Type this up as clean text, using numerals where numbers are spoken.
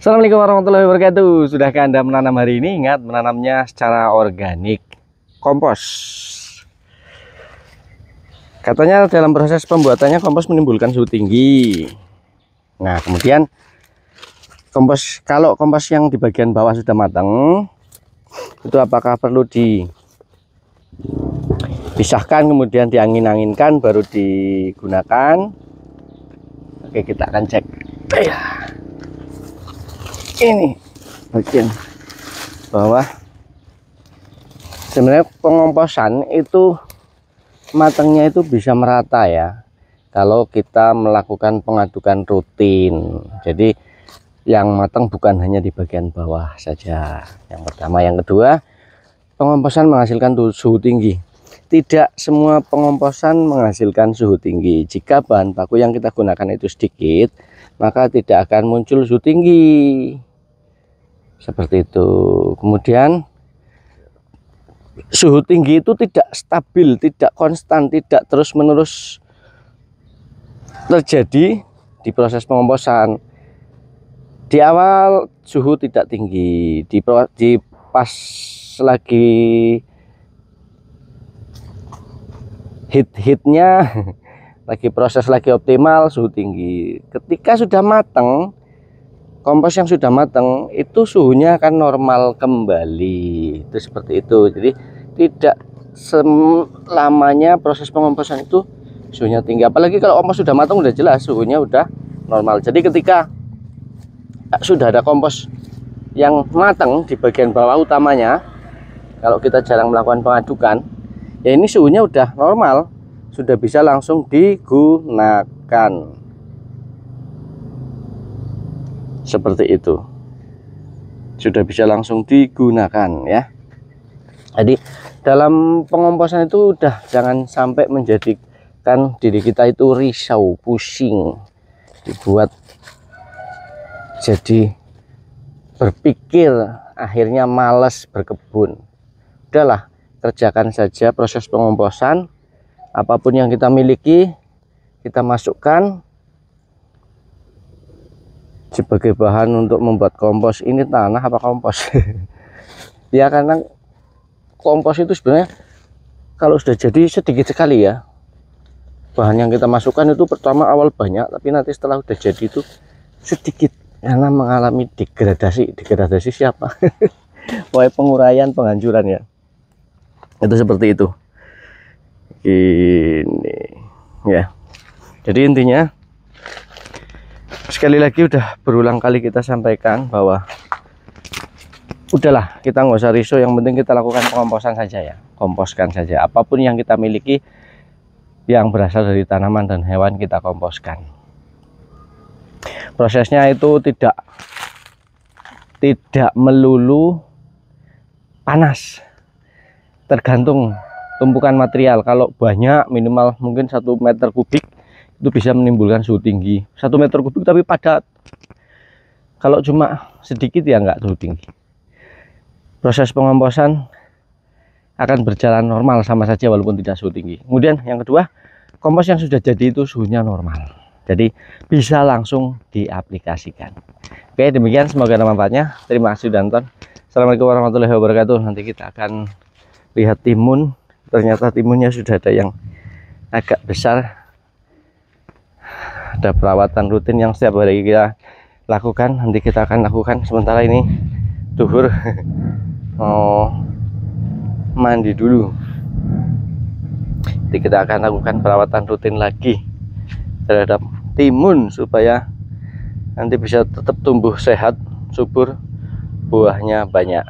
Assalamualaikum warahmatullahi wabarakatuh. Sudahkah Anda menanam hari ini? Ingat, menanamnya secara organik, kompos. Katanya dalam proses pembuatannya kompos menimbulkan suhu tinggi. Nah, kemudian kalau kompos yang di bagian bawah sudah matang, itu apakah perlu dipisahkan kemudian diangin-anginkan baru digunakan? Oke, kita akan cek. Ini bagian bawah. Sebenarnya pengomposan itu matangnya itu bisa merata ya, kalau kita melakukan pengadukan rutin. Jadi yang matang bukan hanya di bagian bawah saja. Yang pertama. Yang kedua, pengomposan menghasilkan suhu tinggi. Tidak semua pengomposan menghasilkan suhu tinggi. Jika bahan baku yang kita gunakan itu sedikit, maka tidak akan muncul suhu tinggi seperti itu. Kemudian suhu tinggi itu tidak stabil, tidak konstan, tidak terus menerus terjadi di proses pengomposan. Di awal suhu tidak tinggi, di pas lagi hit-hitnya lagi proses lagi optimal, suhu tinggi. Ketika sudah matang, kompos yang sudah matang itu suhunya akan normal kembali. Itu seperti itu. Jadi tidak selamanya proses pengomposan itu suhunya tinggi. Apalagi kalau kompos sudah matang, udah jelas suhunya udah normal. Jadi ketika sudah ada kompos yang matang di bagian bawah utamanya, kalau kita jarang melakukan pengadukan, ya ini suhunya udah normal, sudah bisa langsung digunakan. Seperti itu, sudah bisa langsung digunakan ya. Jadi dalam pengomposan itu udah jangan sampai menjadikan diri kita itu risau, pusing, dibuat jadi berpikir akhirnya malas berkebun. Udahlah, kerjakan saja proses pengomposan. Apapun yang kita miliki kita masukkan sebagai bahan untuk membuat kompos. Ini tanah apa kompos? Ya, karena kompos itu sebenarnya kalau sudah jadi sedikit sekali ya. Bahan yang kita masukkan itu pertama awal banyak, tapi nanti setelah sudah jadi itu sedikit karena mengalami degradasi. Degradasi siapa? Pokoknya penguraian, penghancuran ya. Itu seperti itu. Ini ya. Jadi intinya, sekali lagi udah berulang kali kita sampaikan bahwa udahlah, kita nggak usah risau, yang penting kita lakukan pengomposan saja ya, komposkan saja apapun yang kita miliki yang berasal dari tanaman dan hewan, kita komposkan. Prosesnya itu tidak melulu panas, tergantung tumpukan material. Kalau banyak, minimal mungkin 1 meter kubik, itu bisa menimbulkan suhu tinggi. 1 meter kubik tapi padat. Kalau cuma sedikit ya enggak suhu tinggi. Proses pengomposan akan berjalan normal sama saja walaupun tidak suhu tinggi. Kemudian yang kedua, kompos yang sudah jadi itu suhunya normal, jadi bisa langsung diaplikasikan. Oke, demikian, semoga ada manfaatnya. Terima kasih sudah nonton. Assalamualaikum warahmatullahi wabarakatuh. Nanti kita akan lihat timun. Ternyata timunnya sudah ada yang agak besar. Ada perawatan rutin yang setiap hari kita lakukan. Nanti kita akan lakukan. Sementara ini duhur, mau mandi dulu. Nanti kita akan lakukan perawatan rutin lagi terhadap timun supaya nanti bisa tetap tumbuh sehat, subur, buahnya banyak.